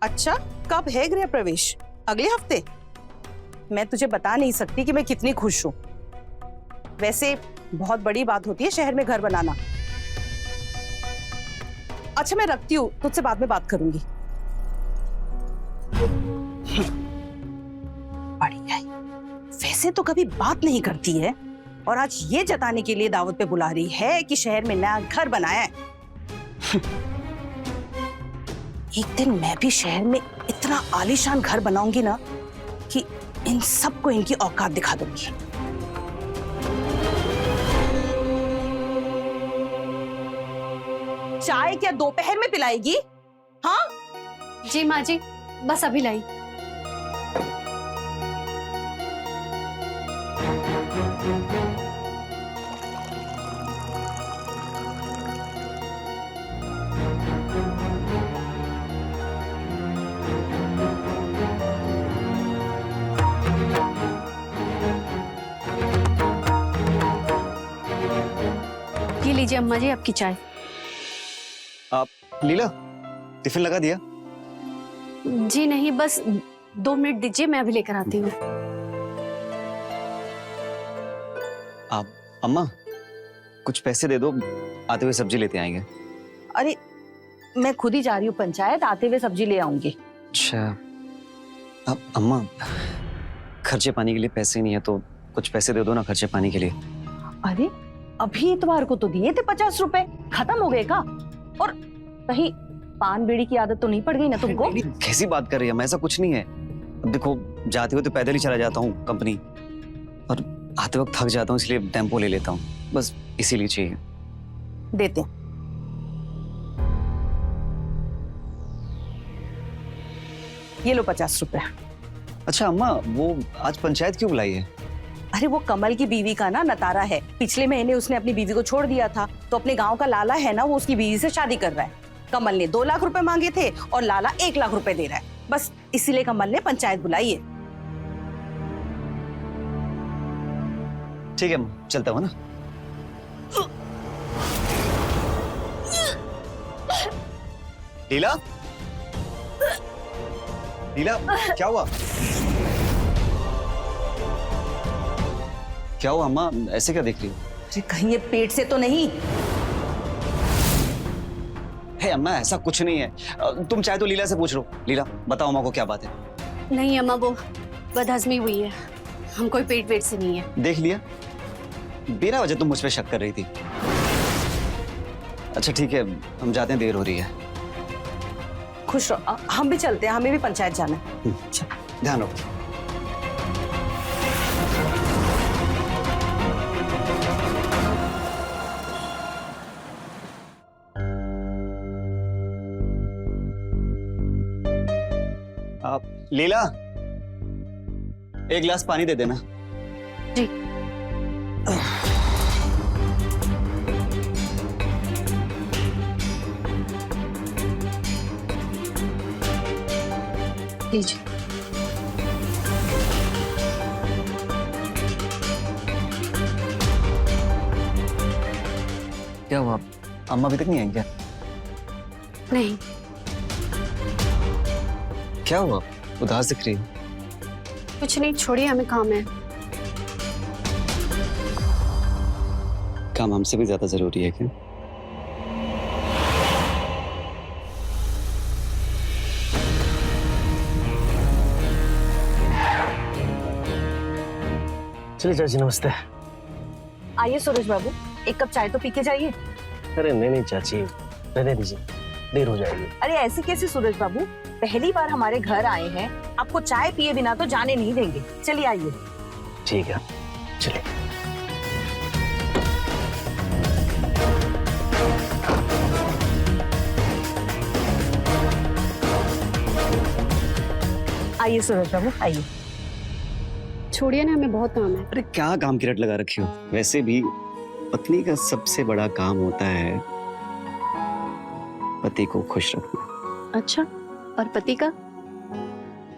अच्छा, कब है गृह प्रवेश? अगले हफ्ते? मैं तुझे बता नहीं सकती कि मैं कितनी खुश हूँ। वैसे बहुत बड़ी बात होती है शहर में घर बनाना। अच्छा मैं रखती हूँ, तुझसे बाद में बात करूंगी। बढ़िया है। वैसे तो कभी बात नहीं करती है और आज ये जताने के लिए दावत पे बुला रही है कि शहर में नया घर बनाया है। एक दिन मैं भी शहर में इतना आलीशान घर बनाऊंगी ना कि इन सबको इनकी औकात दिखा दूंगी। चाय क्या दोपहर में पिलाएगी? हाँ जी माँ जी, बस अभी लाई। ये लीजिए अम्मा जी आपकी चाय। आप लीला टिफिन लगा दिया? जी नहीं, बस 2 मिनट दीजिए, मैं अभी लेकर आती हूँ। आप अम्मा कुछ पैसे दे दो, आते हुए सब्जी लेते आएंगे। अरे मैं खुद ही जा रही हूँ पंचायत, आते हुए सब्जी ले आऊंगी। अच्छा अब अम्मा खर्चे पानी के लिए पैसे नहीं है तो कुछ पैसे दे दो ना खर्चे पानी के लिए। अरे अभी इतवार को तो दिए थे 50 रुपए, खत्म हो गए का? और कहीं पान बीड़ी की आदत तो नहीं पड़ गई ना तुमको? कैसी बात कर रही है? मैं ऐसा कुछ नहीं है। अब देखो जाते हुए तो पैदल ही चला जाता हूँ कंपनी, और आते वक्त थक जाता हूँ इसलिए टेम्पो ले लेता हूँ, बस इसीलिए चाहिए। देते हैं। ये लो 50 रुपए। अच्छा अम्मा वो आज पंचायत क्यों बुलाई है? अरे वो कमल की बीवी का ना नतारा है। पिछले महीने उसने अपनी बीवी को छोड़ दिया था, तो अपने गांव का लाला है ना, वो उसकी बीवी से शादी कर रहा है। कमल ने 2 लाख रुपए मांगे थे और लाला 1 लाख रुपए दे रहा है। बस इसीलिए कमल ने पंचायत बुलाई है। ठीक है चलता हूँ ना। लीला लीला क्या हुआ? क्या हुआ अम्मा, ऐसे क्या देख रही हो? अरे कहीं ये पेट से तो नहीं? हे अम्मा ऐसा कुछ नहीं है, तुम चाहे तो लीला से पूछ लो। लीला बताओ अम्मा को क्या बात है? नहीं अम्मा, वो बदहजमी हुई है, हम कोई पेट वेट से नहीं है। देख लिया, बिना वजह तुम मुझ पे शक कर रही थी। अच्छा ठीक है हम जाते हैं, देर हो रही है। खुश रहो, हम भी चलते हैं, हमें भी पंचायत जाना है। ध्यान रखो। आप लीला एक गिलास पानी दे देना। जी। लीजिए। क्या हुआ, अम्मा अभी तक नहीं आई क्या? नहीं। क्या हुआ, उदास दिख रही हो? कुछ नहीं, छोड़िए, हमें काम है। काम हमसे भी ज्यादा जरूरी है क्या? चलिए चाची नमस्ते। आइए सूरज बाबू, एक कप चाय तो पी के जाइए। अरे नहीं नहीं चाची, रहने दीजिए, देर हो जाएगी। अरे ऐसे कैसे सूरज बाबू, पहली बार हमारे घर आए हैं, आपको चाय पिए बिना तो जाने नहीं देंगे। चलिए आइए। ठीक है चलिए। आइए सूरज बाबू आइए। छोड़िए ना, हमें बहुत काम है। अरे क्या काम की रट लगा रखी हो? वैसे भी पत्नी का सबसे बड़ा काम होता है पति को खुश रखना। अच्छा, और पति का?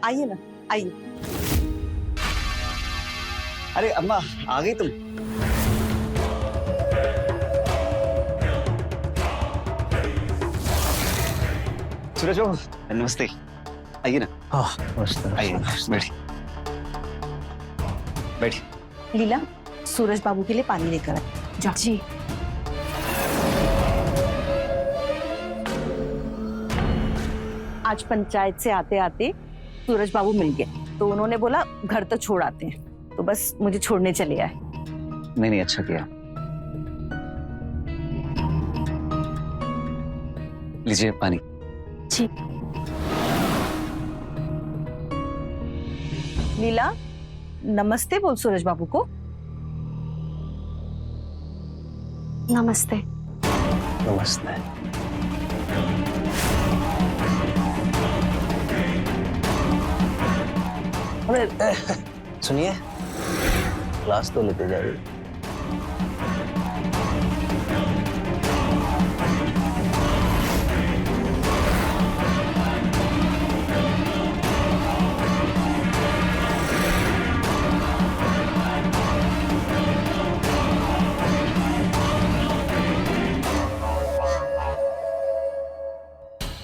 आइए ना, आइए। अरे अम्मा आ गई तुम? सूरज बाबू नमस्ते। आइए ना, हाँ मस्त है। आइए बैठिए बैठिए। लीला, सूरज बाबू के लिए पानी लेकर आए। जा। जी। आज पंचायत से आते आते सूरज बाबू मिल गए, तो उन्होंने बोला घर तो छोड़ आते हैं, तो बस मुझे छोड़ने चले आए। नहीं नहीं, अच्छा किया। लीजिए पानी। जी। लीला, नमस्ते बोल सूरज बाबू को। नमस्ते। नमस्ते। अरे सुनिए, क्लास तो लेते जाइए।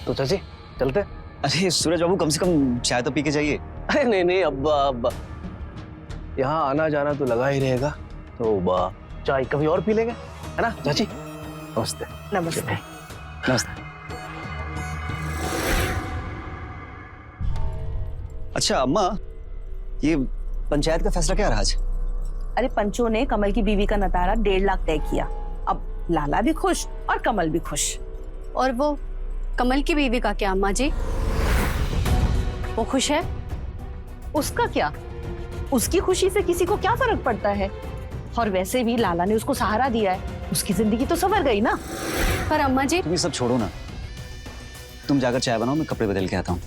तो चाची चलते? अरे सूरज बाबू, कम से कम चाय तो पी के जाइए। अरे नहीं नहीं, अब यहाँ आना जाना तो लगा ही रहेगा, तो चाय कभी और पी लेंगे, है ना चाची? नमस्ते। नमस्ते। नमस्ते। अच्छा अम्मा, ये पंचायत का फैसला क्या रहा आज? अरे पंचों ने कमल की बीवी का नतारा 1.5 लाख तय किया। अब लाला भी खुश और कमल भी खुश। और वो कमल की बीवी का क्या अम्मा जी? वो खुश है? उसका क्या? उसकी खुशी से किसी को क्या फर्क पड़ता है? और वैसे भी लाला ने उसको सहारा दिया है, उसकी जिंदगी तो संवर गई ना। पर अम्मा जी, तुम ये सब छोड़ो ना, तुम जाकर चाय बनाओ, मैं कपड़े बदल के आता हूँ।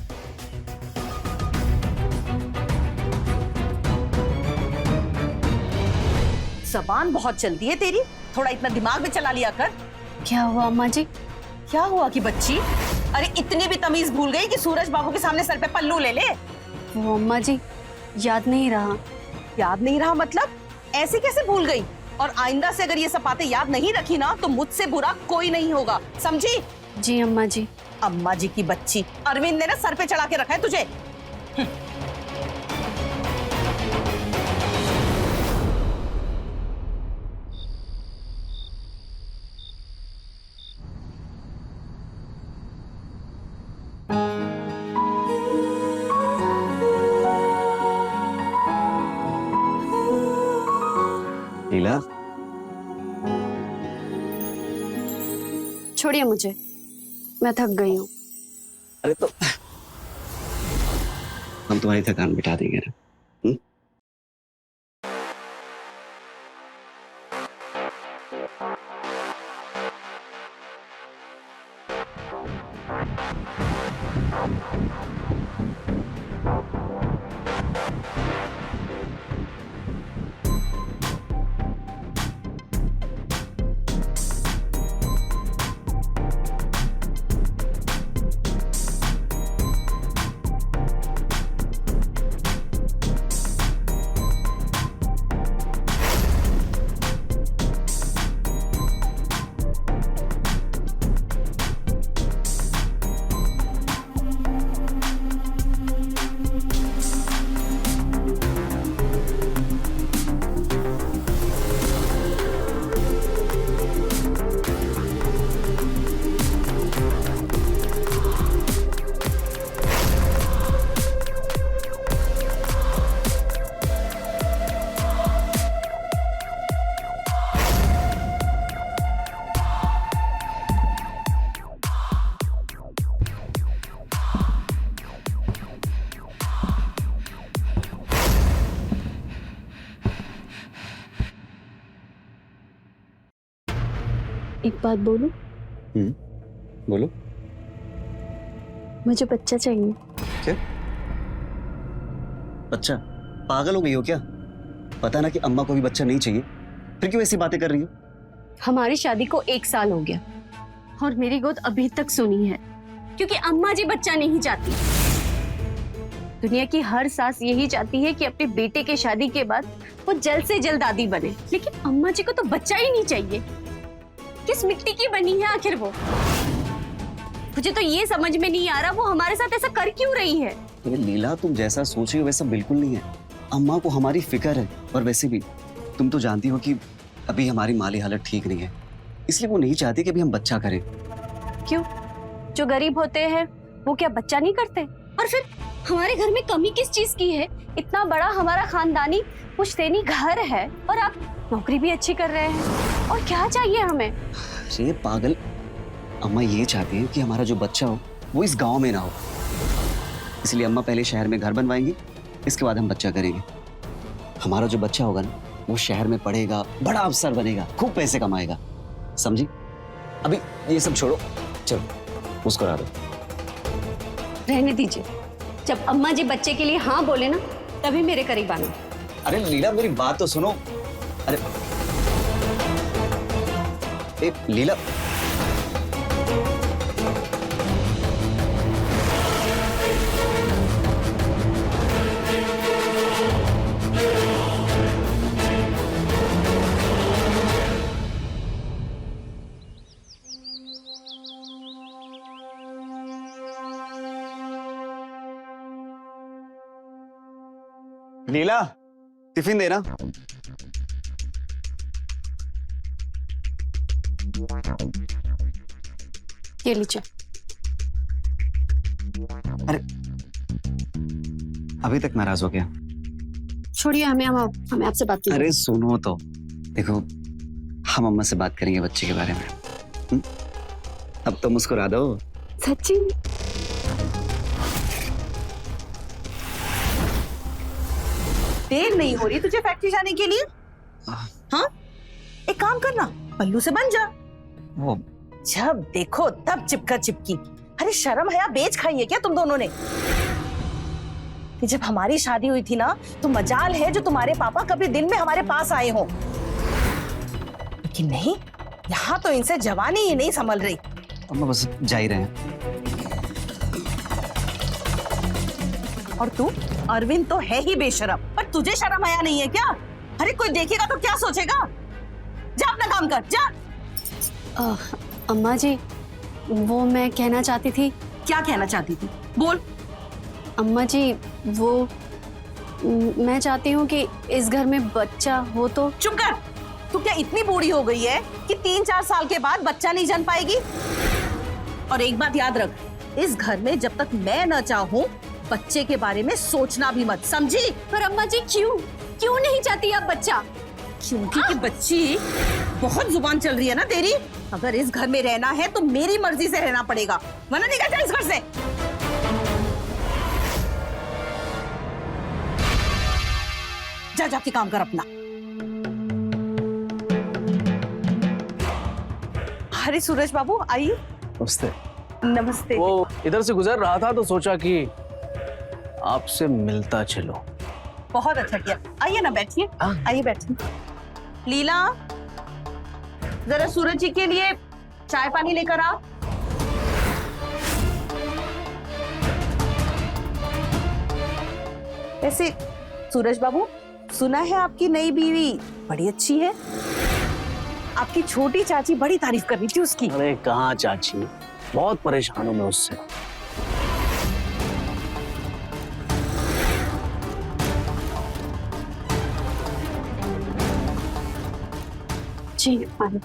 जबान बहुत चलती है तेरी, थोड़ा इतना दिमाग में चला लिया कर। क्या हुआ अम्मा जी? क्या हुआ कि बच्ची? अरे इतनी भी तमीज भूल गई कि सूरज बाबू के सामने सर पे पल्लू ले ले। वो अम्मा जी, याद नहीं रहा। याद नहीं रहा मतलब? ऐसे कैसे भूल गई? और आइंदा से अगर ये सब बातें याद नहीं रखी ना, तो मुझसे बुरा कोई नहीं होगा, समझी? जी अम्मा जी। अम्मा जी की बच्ची, अरविंद ने ना सर पे चढ़ा के रखा है तुझे। लीला, छोड़िए मुझे, मैं थक गई हूँ। अरे तो हम तुम्हारी थकान मिटा देंगे ना। एक बात बोलूं? बोलो। मुझे बच्चा चाहिए। क्या? बच्चा? पागल हो गई हो क्या? पता ना कि अम्मा को भी बच्चा नहीं चाहिए, फिर क्यों ऐसी बातें कर रही हो? हमारी शादी को 1 साल हो गया और मेरी गोद अभी तक सुनी है, क्योंकि अम्मा जी बच्चा नहीं चाहती। दुनिया की हर सास यही चाहती है कि अपने बेटे के शादी के बाद वो जल्द से जल्द दादी बने, लेकिन अम्मा जी को तो बच्चा ही नहीं चाहिए। किस मिट्टी की बनी है आखिर वो? मुझे तो ये समझ में नहीं आ रहा वो हमारे साथ ऐसा कर क्यों रही है। ये लीला, तुम जैसा सोच रही हो वैसा बिल्कुल नहीं है। अम्मा को हमारी फिक्र है, और वैसे भी तुम तो जानती हो कि अभी हमारी माली हालत ठीक नहीं है, इसलिए वो नहीं चाहती कि अभी हम बच्चा करें। क्यों? जो गरीब होते हैं वो क्या बच्चा नहीं करते? और फिर हमारे घर में कमी किस चीज की है? इतना बड़ा हमारा खानदानी पुश्तैनी घर है और आप नौकरी भी अच्छी कर रहे हैं, और क्या चाहिए हमें? ये पागल, अम्मा ये चाहती है कि हमारा जो बच्चा हो वो इस गांव में ना हो, इसलिए अम्मा पहले शहर में घर बनवाएंगी, इसके बाद हम बच्चा करेंगे। हमारा जो बच्चा होगा ना वो शहर में पढ़ेगा, बड़ा अफसर बनेगा, खूब पैसे कमाएगा, समझी? अभी ये सब छोड़ो, चलो मुस्कुरा दो। रहने दीजिए, जब अम्मा जी बच्चे के लिए हाँ बोले ना तभी मेरे करीब आना। अरे लीला, मेरी बात तो सुनो। अरे ए, लीला, लीला, टिफिन देना। ये लीजिए। अरे अभी तक नाराज हो गया? छोड़िए, हमें आपसे बात करनी है। अरे सुनो तो, देखो हम अम्मा से बात करेंगे बच्चे के बारे में। अब तो मुस्कुरा दो। सच्ची? देर नहीं हो रही तुझे फैक्ट्री जाने के लिए? हाँ, एक काम करना, पल्लू से बन जा। वो जब देखो तब चिपका चिपकी। अरे शर्म हया बेच खाई है क्या तुम दोनों ने? कि जब हमारी शादी हुई थी ना तो मजाल है जो तुम्हारे पापा कभी दिन में हमारे पास आए हों, लेकिन नहीं, यहाँ तो इनसे जवानी ही नहीं संभल रही। अम्मा बस जा ही रहे हैं। और तू अरविंद तो है ही बेशरम, पर तुझे शर्म आया नहीं है क्या? अरे कोई देखेगा तो क्या सोचेगा? जा अपना काम कर, जा। अम्मा जी, वो मैं कहना चाहती थी। क्या कहना चाहती थी? बोल। अम्मा जी, वो मैं चाहती हूँ कि इस घर में बच्चा हो तो। चुप कर। तू क्या इतनी बूढ़ी हो गई है कि 3-4 साल के बाद बच्चा नहीं जन्म पाएगी? और एक बात याद रख, इस घर में जब तक मैं न चाहूँ बच्चे के बारे में सोचना भी मत, समझी? पर अम्मा जी क्यों नहीं चाहती आप बच्चा? क्योंकि बच्ची बहुत जुबान चल रही है ना तेरी। अगर इस घर में रहना है तो मेरी मर्जी से रहना पड़ेगा, वरना निकल जा इस घर से। जा जाके काम कर अपना। अरे सूरज बाबू आइए। नमस्ते। नमस्ते। वो इधर से गुजर रहा था तो सोचा कि आपसे मिलता चलो। बहुत अच्छा किया। आइए ना, बैठिए। आइए बैठिए। लीला, जरा सूरज जी के लिए चाय पानी लेकर आओ। वैसे सूरज बाबू, सुना है आपकी नई बीवी बड़ी अच्छी है। आपकी छोटी चाची बड़ी तारीफ कर रही थी उसकी। अरे कहाँ चाची, बहुत परेशान हूं मैं उससे। जी पानी।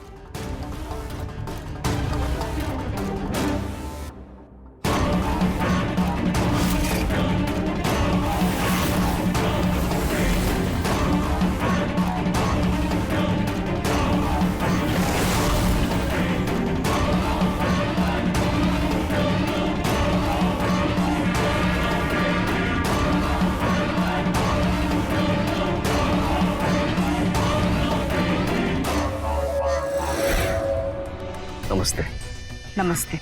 नमस्ते। नमस्ते।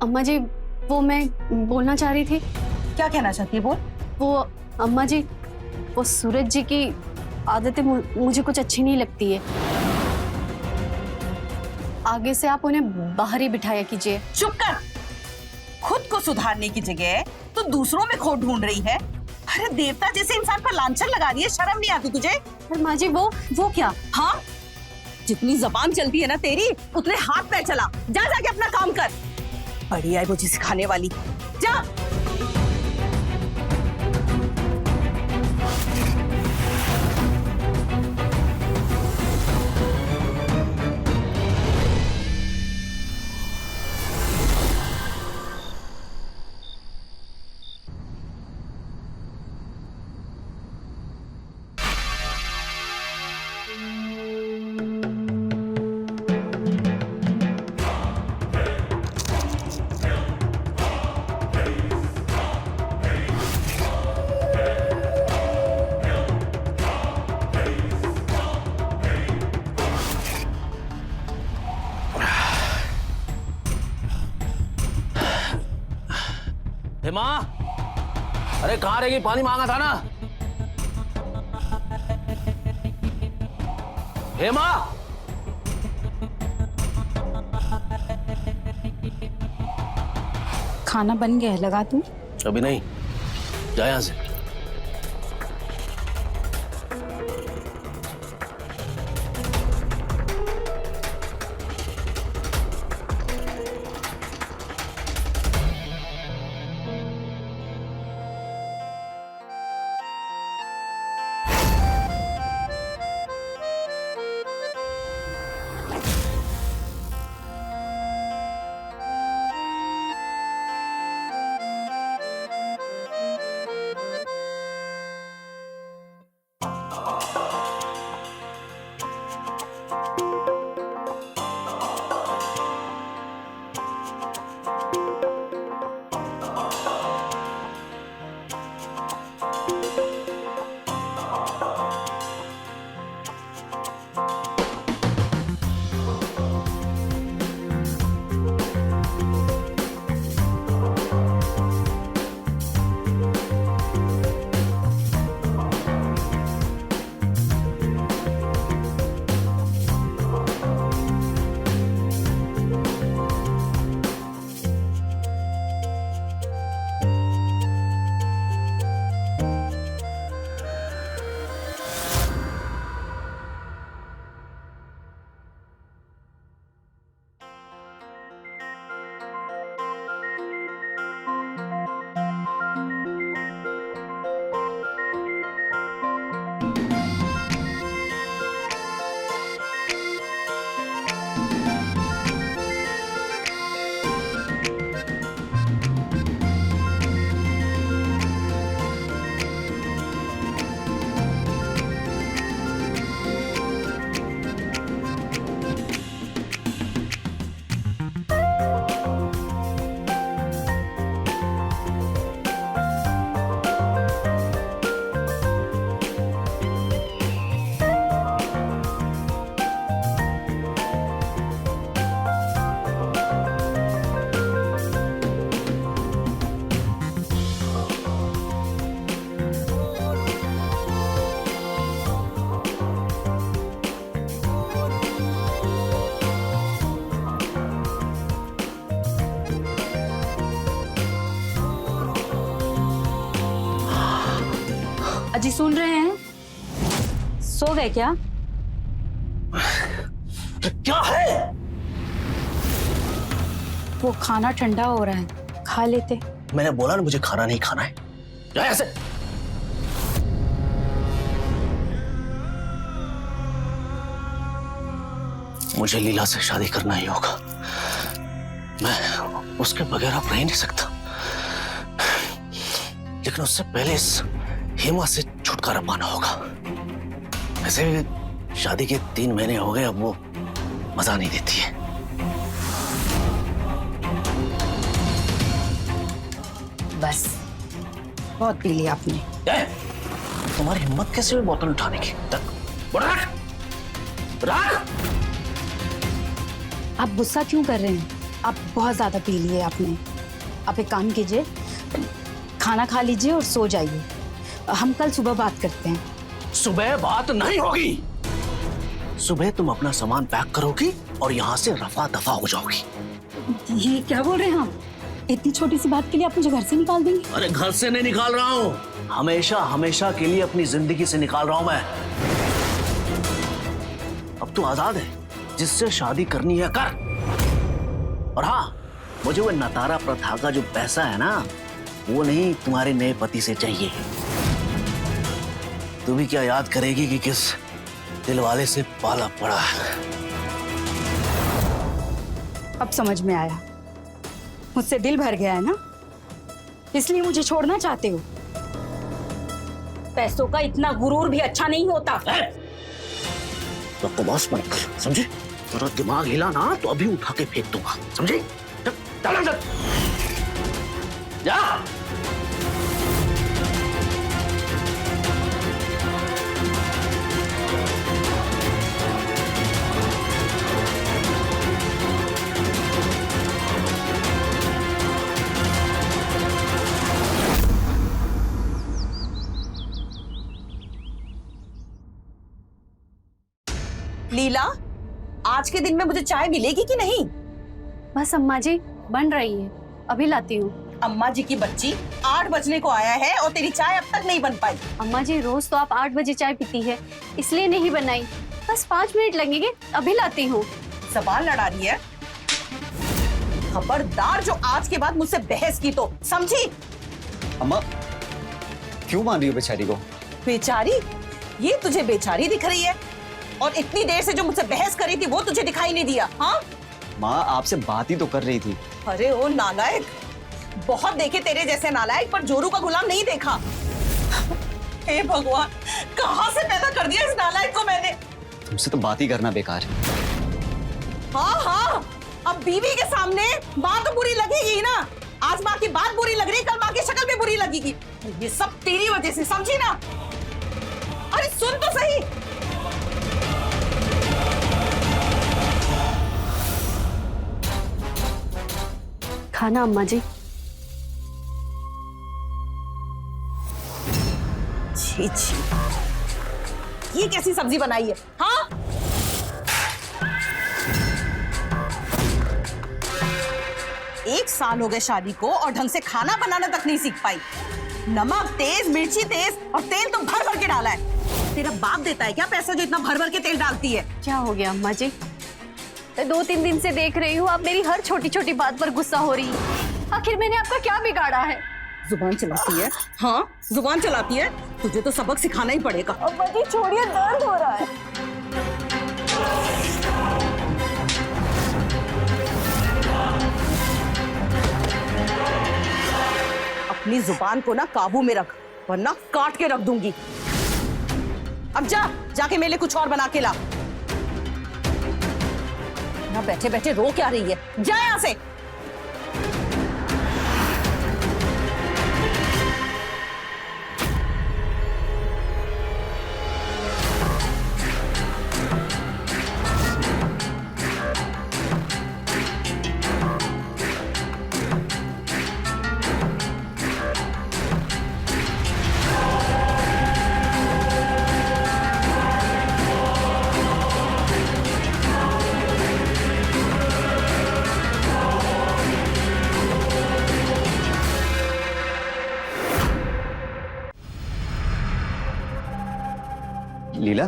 अम्मा जी, वो मैं बोलना चाह रही थी। क्या कहना चाहती है बोल। वो अम्मा जी, वो सूरज जी की आदतें मुझे कुछ अच्छी नहीं लगती है। आगे से आप उन्हें बाहर ही बिठाया कीजिए। चुप कर। खुद को सुधारने की जगह तो दूसरों में खोट ढूंढ रही है। अरे देवता जैसे इंसान पर लांछन लगा रही है, शर्म नहीं आती तुझे? पर माँ जी वो क्या? हाँ, जितनी जबान चलती है ना तेरी, उतने हाथ पैर चला। जा जाके अपना काम कर। बड़ी आई मुझे सिखाने वाली। जा। हेमा, अरे कहाँ रहेगी? पानी मांगा था ना। हेमा, खाना बन गया है, लगा दूं? अभी नहीं, जा यहाँ से। अजी सुन रहे हैं? सो गए क्या? क्या है? वो खाना ठंडा हो रहा है, खा लेते। मैंने बोला ना मुझे खाना नहीं खाना है। जा यहाँ से। मुझे लीला से शादी करना ही होगा। मैं उसके बगैर अब रह नहीं सकता। लेकिन उससे पहले इस हेमा से छुटकारा पाना होगा। वैसे भी शादी के 3 महीने हो गए, अब वो मजा नहीं देती है। बस बहुत पी लिया आपने। तुम्हारी हिम्मत कैसे हुई बोतल उठाने की? रख। आप गुस्सा क्यों कर रहे हैं? आप बहुत ज्यादा पी लिए आपने। आप एक काम कीजिए, खाना खा लीजिए और सो जाइए। हम कल सुबह बात करते हैं। सुबह बात नहीं होगी। सुबह तुम अपना सामान पैक करोगी और यहाँ से रफा दफा हो जाओगी। ये क्या बोल रहे हैं आप? इतनी छोटी सी बात के लिए आप मुझे घर से निकाल देंगे? अरे घर से नहीं निकाल रहा हूँ, हमेशा हमेशा के लिए अपनी जिंदगी से निकाल रहा हूँ मैं। अब तू आजाद है, जिससे शादी करनी है कर। और हाँ, मुझे वो नतारा प्रथा का जो पैसा है ना, वो नहीं तुम्हारे नए पति से चाहिए। तू भी क्या याद करेगी कि किस दिल वाले से पाला पड़ा। अब समझ में आया, मुझसे दिल भर गया है ना, इसलिए मुझे छोड़ना चाहते हो। पैसों का इतना गुरूर भी अच्छा नहीं होता। तो बकवास मत कर, समझे? तेरा दिमाग हिला ना तो अभी उठा के फेंक दूंगा, समझे? चल अंदर जा। लीला, आज के दिन में मुझे चाय मिलेगी कि नहीं? बस अम्मा जी, बन रही है, अभी लाती हूँ। अम्मा जी की बच्ची 8 बजने को आया है और तेरी चाय अब तक नहीं बन पाई। अम्मा जी, रोज तो आप 8 बजे चाय पीती है, इसलिए नहीं बनाई। बस 5 मिनट लगेंगे, अभी लाती हूँ। जबान लड़ा रही है। खबरदार जो आज के बाद मुझसे बहस की तो, समझी? अम्मा क्यों मान रही हो बेचारी को? बेचारी? ये तुझे बेचारी दिख रही है? और इतनी देर से जो मुझसे बहस करी थी वो तुझे दिखाई नहीं दिया? हाँ माँ, आपसे बात ही तो कर रही थी। अरे ओ नालायक, बहुत देखे तेरे जैसे नालायक, पर जोरू का गुलाम नहीं देखा। हे भगवान, कहाँ से पैदा कर दिया इस नालायक को मैंने। तुमसे तो बात ही करना बेकार है। हाँ हाँ, अब बीवी के सामने माँ तो बुरी लगेगी ना। आज माँ की बात बुरी लग रही, कल माँ की शक्ल भी बुरी लगेगी। ये सब तेरी वजह से, समझी ना? अरे सुन तो सही। खाना अम्मा जी। छी छी, ये कैसी सब्जी बनाई है? हाँ, एक साल हो गए शादी को और ढंग से खाना बनाना तक नहीं सीख पाई। नमक तेज, मिर्ची तेज और तेल तो भर भर के डाला है। तेरा बाप देता है क्या पैसा जो इतना भर भर के तेल डालती है? क्या हो गया अम्मा जी? 2-3 दिन से देख रही हूँ, आप मेरी हर छोटी छोटी बात पर गुस्सा हो रही है। आखिर मैंने आपका क्या बिगाड़ा है? जुबान चलाती है। हाँ, जुबान चलाती है। तुझे तो सबक सिखाना ही पड़ेगा। अम्मा जी छोड़िए, दर्द हो रहा है। अपनी जुबान को ना काबू में रख, वरना काट के रख दूंगी। अब जा, जाके मेरे लिए कुछ और बना के ला। ना बैठे बैठे रो क्या रही है? जा यहाँ से। लीला,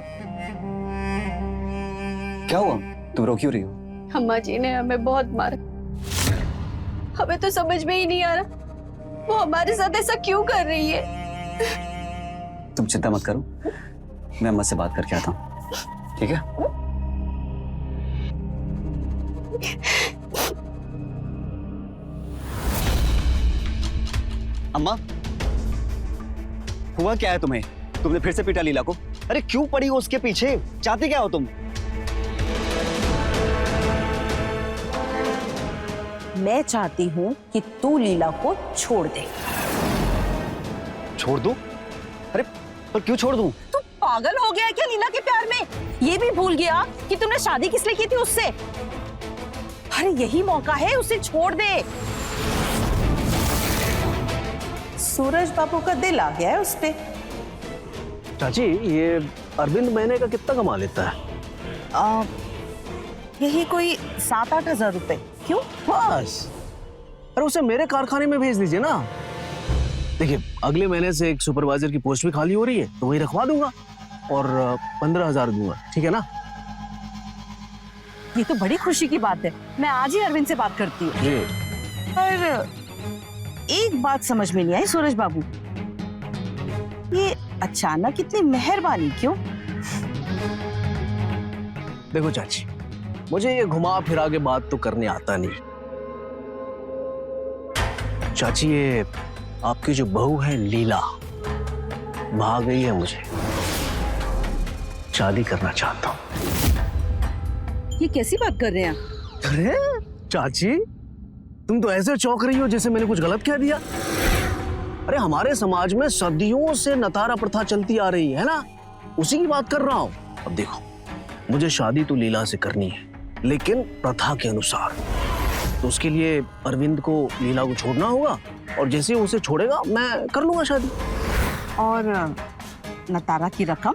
क्या हुआ? तुम रो क्यों रही हो? अम्मा जी ने हमें बहुत मारा, हमें तो समझ में ही नहीं आ रहा वो हमारे साथ ऐसा क्यों कर रही है। तुम चिंता मत करो, मैं अम्मा से बात करके आता हूँ, ठीक है? अम्मा, हुआ क्या है तुम्हें? तुमने फिर से पीटा लीला को? अरे क्यों पड़ी हो उसके पीछे? चाहते क्या हो तुम? मैं चाहती हूँ कि तू लीला को छोड़ दे। छोड़ दूं? अरे पर क्यों छोड़ दूं? तू पागल हो गया है क्या लीला के प्यार में? ये भी भूल गया कि तुमने शादी किस लिए की थी उससे? अरे यही मौका है, उसे छोड़ दे। सूरज बाबू का दिल आ गया है उस पे। चाची, ये अरविंद महीने का कितना कमा लेता है? यही कोई 7-8 हजार रुपए। क्यों? बस। अरे उसे मेरे कारखाने में भेज दीजिए ना। देखिए, अगले महीने से एक सुपरवाइजर की पोस्ट भी खाली हो रही है, तो वही रखवा दूंगा और 15,000 दूंगा, ठीक है ना? ये तो बड़ी खुशी की बात है। मैं आज ही अरविंद से बात करती हूँ। जी। पर एक बात समझ में नहीं आई सूरज बाबू, ये अचानक इतनी मेहरबानी क्यों? देखो चाची, मुझे ये घुमा फिरा के बात तो करने आता नहीं। चाची, ये आपकी जो बहू है लीला, भाग गई है, मुझे शादी करना चाहता हूँ। ये कैसी बात कर रहे हैं आप? अरे चाची, तुम तो ऐसे चौंक रही हो जैसे मैंने कुछ गलत कह दिया। अरे हमारे समाज में सदियों से नतारा प्रथा चलती आ रही है ना, उसी की बात कर रहा हूँ। अब देखो, मुझे शादी तो लीला से करनी है, लेकिन प्रथा के अनुसार। तो उसके लिए अरविंद को लीला को छोड़ना होगा, और जैसे ही उसे छोड़ेगा मैं कर लूंगा शादी। और नतारा की रकम?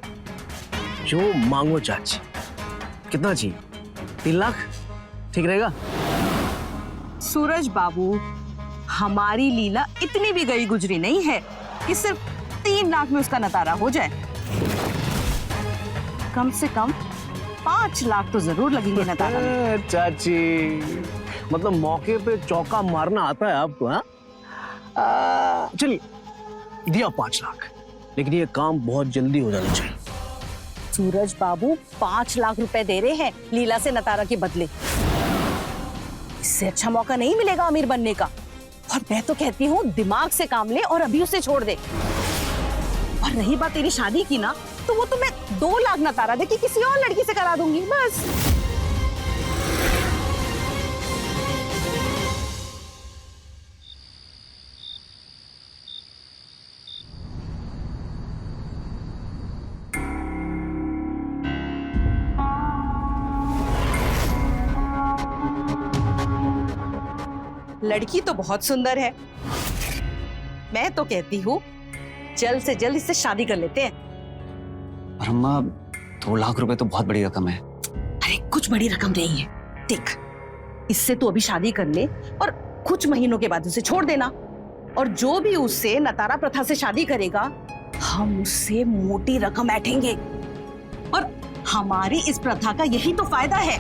जो मांगो चाची। कितना चाहिए? 3 लाख ठीक रहेगा? सूरज बाबू, हमारी लीला इतनी भी गई गुजरी नहीं है कि सिर्फ 3 लाख में उसका नतारा हो जाए। कम से कम 5 लाख तो जरूर लगेंगे नतारा में। चाची, मतलब मौके पे चौका मारना आता है आपको? हाँ, चलिए, दिया 5 लाख, लेकिन ये काम बहुत जल्दी हो जाना चाहिए। सूरज बाबू 5 लाख रुपए दे रहे हैं लीला से नतारा के बदले। इससे अच्छा मौका नहीं मिलेगा अमीर बनने का। और मैं तो कहती हूँ दिमाग से काम ले और अभी उसे छोड़ दे। और रही बात तेरी शादी की ना, तो वो तो मैं 2 लाख नतारा दे के किसी और लड़की से करा दूंगी, बस। लड़की तो बहुत सुंदर है। मैं तो कहती हूँ जल्द से जल्द इससे शादी कर लेते हैं। पर अम्मा, 2 लाख रुपए तो बहुत बड़ी रकम है। अरे कुछ बड़ी रकम नहीं है। देख, इससे तू अभी शादी कर ले और कुछ महीनों के बाद उसे छोड़ देना। और जो भी उससे नतारा प्रथा से शादी करेगा, हम उससे मोटी रकम ऐंठेंगे। और हमारी इस प्रथा का यही तो फायदा है।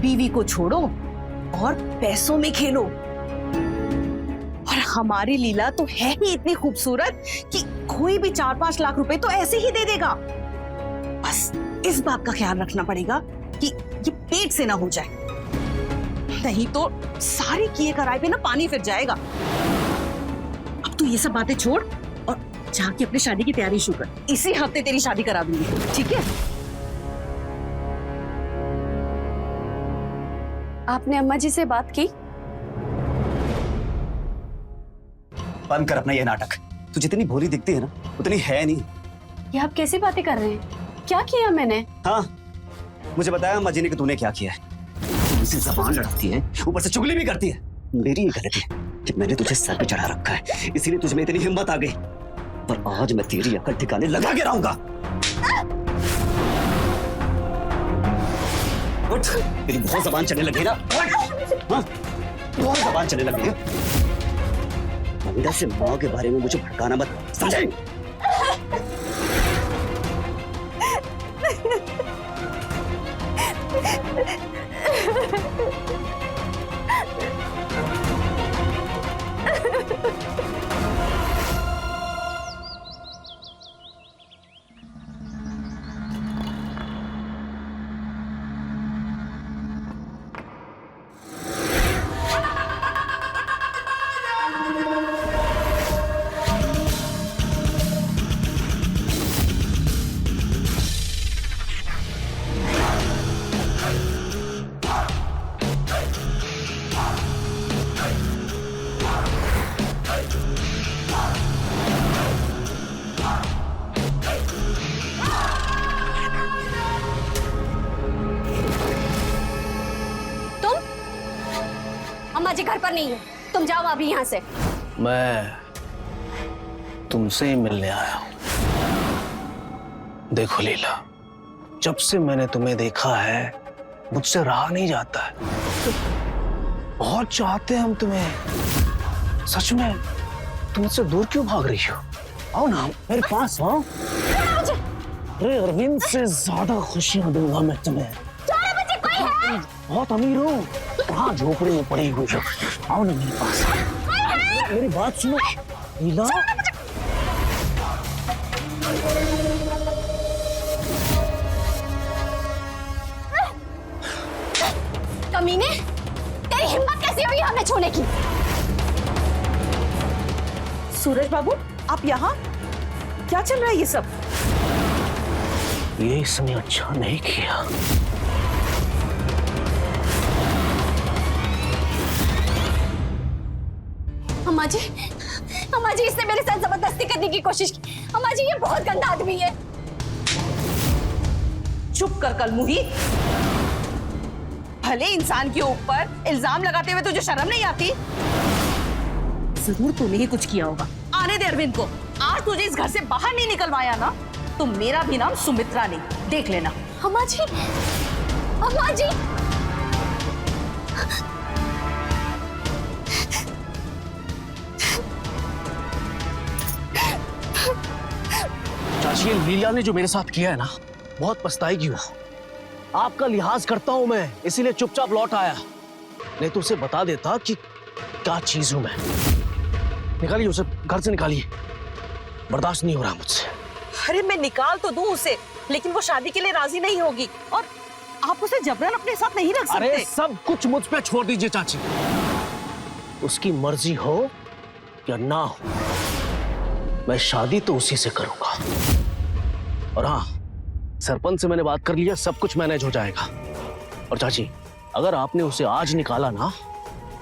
बीवी को छोड़ो और पैसों में खेलो। और हमारी लीला तो है ही इतनी खूबसूरत कि कोई भी 4-5 लाख रुपए तो ऐसे ही दे देगा। बस इस बात का ख्याल रखना पड़ेगा कि ये पेट से ना हो जाए, नहीं तो सारी किए कराए पे ना पानी फिर जाएगा। अब तू ये सब बातें छोड़ और जाके अपनी शादी की तैयारी शुरू कर। इसी हफ्ते तेरी शादी करा दूंगी, ठीक है? आपने अम्मा जी से बात की? बंद कर अपना ये नाटक। तू जितनी भोली दिखती है ना, उतनी है नहीं। ये आप कैसी बातें कर रहे हैं? क्या किया मैंने? हाँ, मुझे बताया अम्मा जी ने कि तूने क्या किया है। तुमसे जबान लड़ाती है, ऊपर से चुगली भी करती है। मेरी ये गलती है कि मैंने तुझे सर पे चढ़ा रखा है, इसीलिए तुझ में इतनी हिम्मत आ गई। पर आज मैं तेरी अकल ठिकाने लगा के रहूंगा। उठ, तेरी बहुत जबान चलने लगी ना। हाँ, बहुत जबान चलने लगी है। बंदा से माँ के बारे में मुझे भड़काना मत, समझे? अम्मा जी घर पर नहीं है, तुम जाओ अभी यहाँ से। मैं तुमसे ही मिलने आया हूं। देखो लीला, जब से मैंने तुम्हें देखा है मुझसे रहा नहीं जाता है। बहुत चाहते हैं हम तुम्हें। सच में तुम मुझसे दूर क्यों भाग रही हो? आओ ना मेरे पास आओ। अरे अरविंद से ज्यादा खुशियां दूंगा मैं तुम्हें। बहुत अमीर हो, वहाँ झोपड़ी में पड़ी हुई हो। आओ ना मेरे पास। मेरी बात सुनो लीला। कमीने, तेरी हिम्मत कैसे हुई हमें छूने की? सूरज बाबू, आप यहाँ? क्या चल रहा है ये सब? ये इसने अच्छा नहीं किया। अम्मा जी, इसने मेरे साथ जबरदस्ती करने की कोशिश की। अम्मा जी, ये बहुत गंदा आदमी है। चुप कर कलमुही। भले इंसान के ऊपर इल्जाम लगाते हुए तुझे शर्म नहीं आती? जरूर तूने ही कुछ किया होगा। आने दे अरविंद को। आज तुझे इस घर से बाहर नहीं निकलवाया ना, तो मेरा भी नाम सुमित्रा नहीं, देख लेना। अम्मा जी, अम्मा जी। चाची, लीला ने जो मेरे साथ किया है ना, बहुत पछताएगी वो। आपका लिहाज करता हूं मैं, इसीलिए चुपचाप लौट आया। नहीं तो उसे बता देता कि क्या चीज हूं मैं। निकालिए उसे, घर से निकालिए। बर्दाश्त नहीं हो रहा मुझसे। अरे मैं निकाल तो दूं उसे, लेकिन वो शादी के लिए राजी नहीं होगी, और आप उसे जबरन अपने साथ नहीं रख सकते। अरे सब कुछ मुझ पे छोड़ दीजिए चाची। उसकी मर्जी हो या ना हो, मैं शादी तो उसी से करूंगा। और हाँ, सरपंच से मैंने बात कर लिया, सब कुछ मैनेज हो जाएगा। और चाची, अगर आपने उसे आज निकाला ना,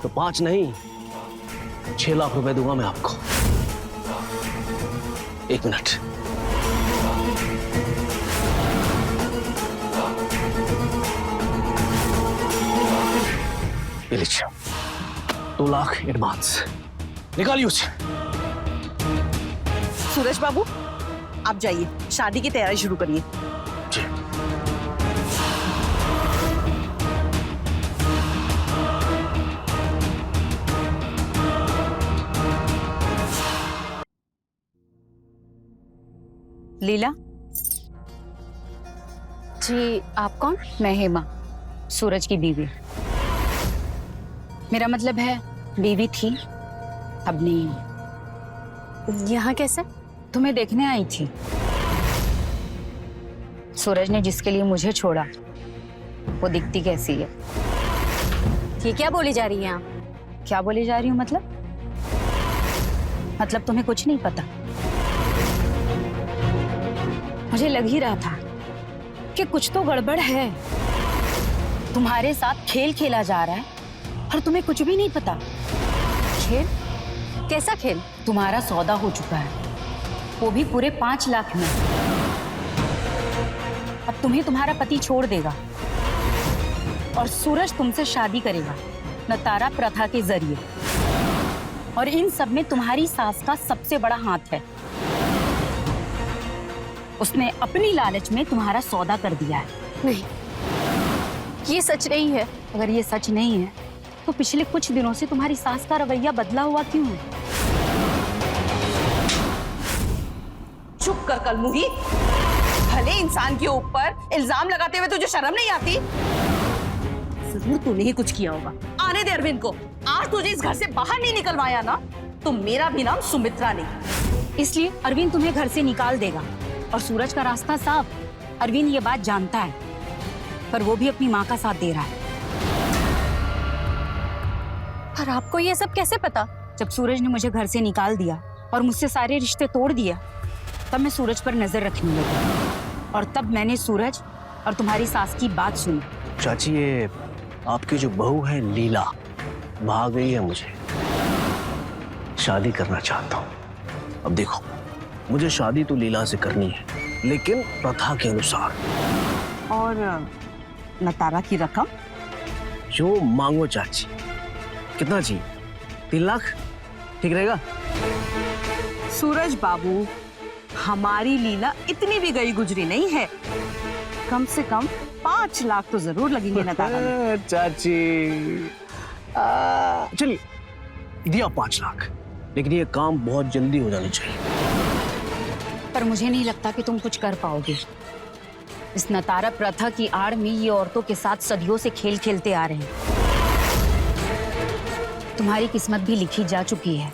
तो 5 नहीं 6 लाख रुपए दूंगा मैं आपको। 1 मिनट। ये लीजिए, 2 लाख एडवांस। निकालिए उसे। सूरज बाबू, आप जाइए, शादी की तैयारी शुरू करिए। जी। लीला जी, आप कौन? मैं हेमा, सूरज की बीवी। मेरा मतलब है बीवी थी, अब नहीं। यहाँ कैसे? तुम्हें देखने आई थी। सूरज ने जिसके लिए मुझे छोड़ा, वो दिखती कैसी है? ये क्या बोली जा रही है आप? क्या बोली जा रही हूँ मतलब? मतलब तुम्हें कुछ नहीं पता? मुझे लग ही रहा था कि कुछ तो गड़बड़ है। तुम्हारे साथ खेल खेला जा रहा है और तुम्हें कुछ भी नहीं पता। खेल? कैसा खेल? तुम्हारा सौदा हो चुका है, वो भी पूरे 5 लाख में। अब तुम्हें तुम्हारा पति छोड़ देगा और सूरज तुमसे शादी करेगा नतारा प्रथा के जरिए। और इन सब में तुम्हारी सास का सबसे बड़ा हाथ है। उसने अपनी लालच में तुम्हारा सौदा कर दिया है। नहीं, ये सच नहीं है। अगर ये सच नहीं है तो पिछले कुछ दिनों से तुम्हारी सास का रवैया बदला हुआ क्यों है? चुप कर कलमुही। भले इंसान के ऊपर इल्जाम लगाते हुए तुझे शर्म नहीं आती? जरूर तूने ही कुछ किया होगा। आने दे अरविंद को। आज तुझे इस घर से बाहर नहीं निकलवाया ना, तो मेरा भी नाम सुमित्रा नहीं। इसलिए अरविंद तुम्हें घर से निकाल देगा और सूरज का रास्ता साफ। अरविंद ये बात जानता है, पर वो भी अपनी माँ का साथ दे रहा है। पर आपको ये सब कैसे पता? जब सूरज ने मुझे घर से निकाल दिया और मुझसे सारे रिश्ते तोड़ दिया, तब मैं सूरज पर नजर रखने लगी। और तब मैंने सूरज और तुम्हारी सास की बात सुनी। चाची, ये आपकी जो बहू है लीला, भाग गई है मुझे। शादी करना चाहता हूँ। अब देखो, मुझे शादी तो लीला से करनी है, लेकिन प्रथा के अनुसार। और नतारा की रकम? जो मांगो चाची। कितना चाहिए? 3 लाख ठीक रहेगा? सूरज बाबू, हमारी लीला इतनी भी गई गुजरी नहीं है। कम से कम 5 लाख तो जरूर लगेंगे नतारा में। चाची चलिए, दिया 5 लाख, लेकिन ये काम बहुत जल्दी हो जानी चाहिए। पर मुझे नहीं लगता कि तुम कुछ कर पाओगे। इस नतारा प्रथा की आड़ में ये औरतों के साथ सदियों से खेल खेलते आ रहे हैं। तुम्हारी किस्मत भी लिखी जा चुकी है।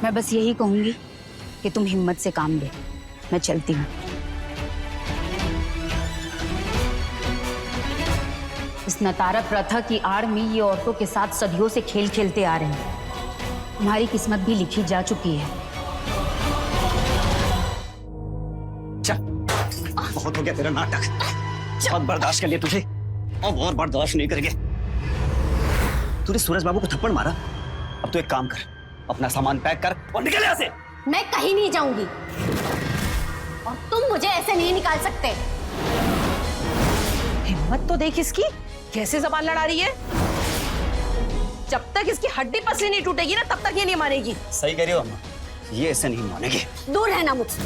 मैं बस यही कहूंगी कि तुम हिम्मत से काम ले। मैं चलती हूँ। इस नतारा प्रथा की आड़ में ये औरतों के साथ सदियों से खेल खेलते आ रहे हैं। तुम्हारी किस्मत भी लिखी जा चुकी है। चल, बहुत हो गया तेरा नाटक। बहुत बर्दाश्त कर लिया तुझे, अब और बर्दाश्त नहीं करेंगे। तूने सूरज बाबू को थप्पड़ मारा, अब तू एक काम कर, अपना सामान पैक कर और निकल यहाँ से। मैं कहीं नहीं जाऊंगी और तुम मुझे ऐसे नहीं निकाल सकते। हिम्मत तो देख इसकी, कैसे जबान लड़ा रही है। जब तक इसकी हड्डी पसली नहीं टूटेगी ना, तब तक ये नहीं मानेगी। सही कह रही हो अम्मा, ये ऐसे नहीं मानेगी। दूर रहना मुझसे।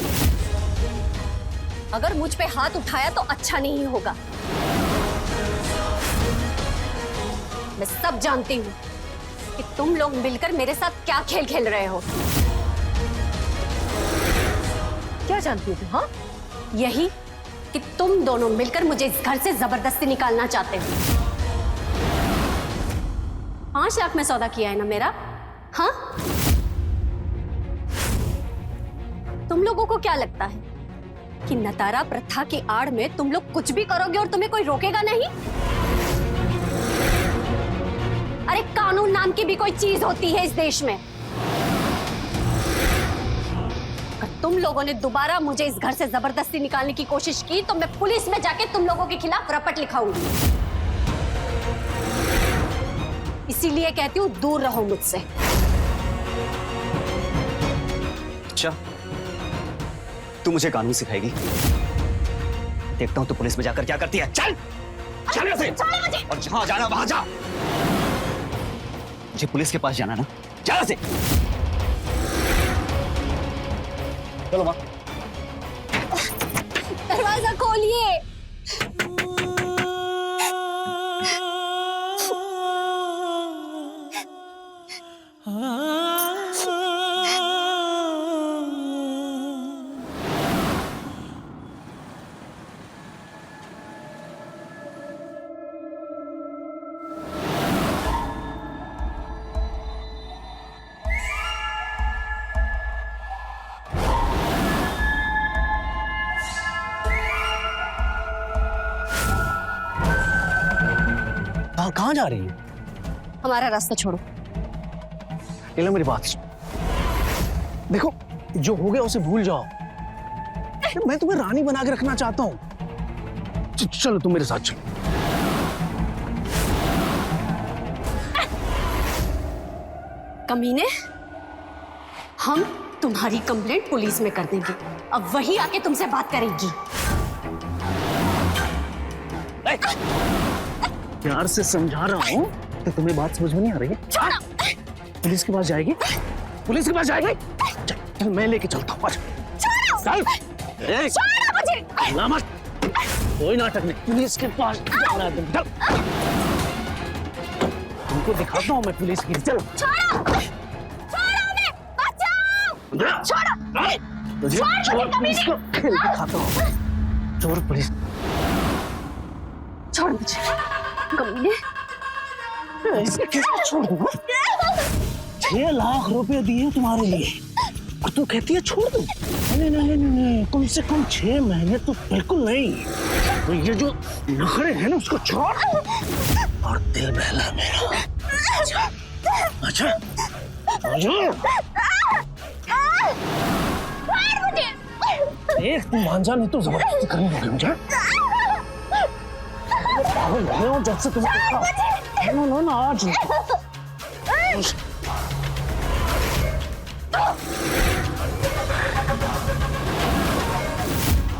अगर मुझ पे हाथ उठाया तो अच्छा नहीं होगा। मैं सब जानती हूँ कि तुम लोग मिलकर मेरे साथ क्या खेल खेल रहे हो। क्या जानती हो तुम? हाँ, यही कि तुम दोनों मिलकर मुझे इस घर से जबरदस्ती निकालना चाहते हो। 5 लाख में सौदा किया है ना मेरा? हाँ, तुम लोगों को क्या लगता है कि नतारा प्रथा की आड़ में तुम लोग कुछ भी करोगे और तुम्हें कोई रोकेगा नहीं? अरे कानून नाम की भी कोई चीज होती है इस देश में। अगर तुम लोगों ने दोबारा मुझे इस घर से जबरदस्ती निकालने की कोशिश की तो मैं पुलिस में जाके तुम लोगों के खिलाफ रपट लिखाऊंगी। इसीलिए कहती हूँ दूर रहो मुझसे। अच्छा, तू मुझे कानून सिखाएगी? देखता हूँ तू पुलिस में जाकर क्या करती है। चल चल यहाँ से। और जहां जाना वहां जा। मुझे पुलिस के पास जाना ना, जा यहाँ से। चलो माँ। दरवाजा खोलिए। कहाँ जा रही है? हमारा रास्ता छोड़ो। ले लो मेरी बात सुन। देखो, जो हो गया उसे भूल जाओ। मैं तुम्हें रानी बना के रखना चाहता हूँ। चलो तुम मेरे साथ चलो। कमीने, हम तुम्हारी कंप्लेंट पुलिस में कर देंगे। अब वही आके तुमसे बात करेगी। प्यार से समझा रहा हूँ तो तुम्हें बात समझ में नहीं आ रही है? पुलिस के पास जाएगी? पुलिस के पास जाएगी? चल मैं लेके चलता हूँ। चल। मत, कोई नाटक नहीं। पुलिस के पास जाना है तुम। तुमको दिखाता हूँ मैं पुलिस की। चलो। तुझे चोर पुलिस को खेल दिखाता हूँ। चोर पुलिस। छोड़ मुझे कमीने। ऐसे कैसे छोड़ दूँ? 6 लाख रुपए दिए तुम्हारे लिए और तू कहती है छोड़ दूँ? नहीं, कम से कम 6 महीने तो बिल्कुल नहीं। तो ये जो नखरे हैं ना उसको छोड़ और दिल बहला मेरा। अच्छा, देख तू मान जा, नहीं तो जबरदस्ती करनी होगी मुझे। पागल हो गया जब से तुम्हें देखा। ना आज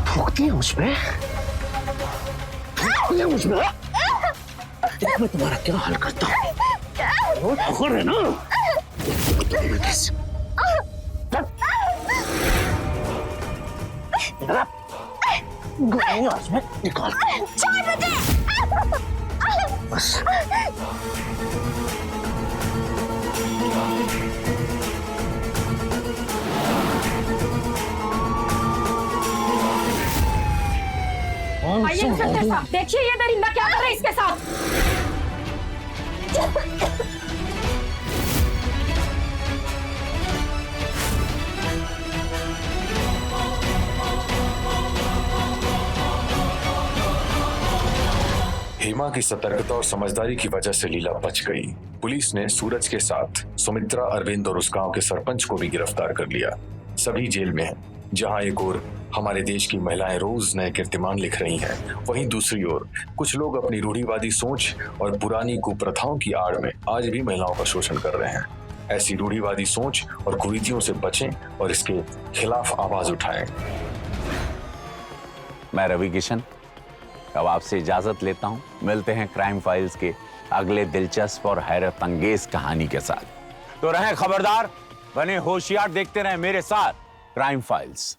ठोकती है मुझ पे, ठोकती है मुझ पे। देख मैं तुम्हारा क्या हाल करता हूँ। वो ठोकर है ना, गई आज मैं निकाल। छोड़ मुझे। बस आइए इंस्पेक्टर साहब, देखिए ये दरिंदा क्या कर रहा है इसके साथ। हेमा की सतर्कता और समझदारी की वजह से लीला बच गई। पुलिस ने सूरज के साथ सुमित्रा, अरविंद और उस गांव के सरपंच को भी गिरफ्तार कर लिया। सभी जेल में हैं। जहां एक ओर हमारे देश की महिलाएं रोज नए कीर्तिमान लिख रही हैं, वहीं दूसरी ओर कुछ लोग अपनी रूढ़िवादी सोच और पुरानी कुप्रथाओं की आड़ में आज भी महिलाओं का शोषण कर रहे हैं। ऐसी रूढ़िवादी सोच और कुरीतियों से बचें और इसके खिलाफ आवाज उठाएं। मैं रवि किशन अब आपसे इजाजत लेता हूं। मिलते हैं क्राइम फाइल्स के अगले दिलचस्प और हैरत अंगेज कहानी के साथ। तो रहें खबरदार, बने होशियार, देखते रहें मेरे साथ क्राइम फाइल्स।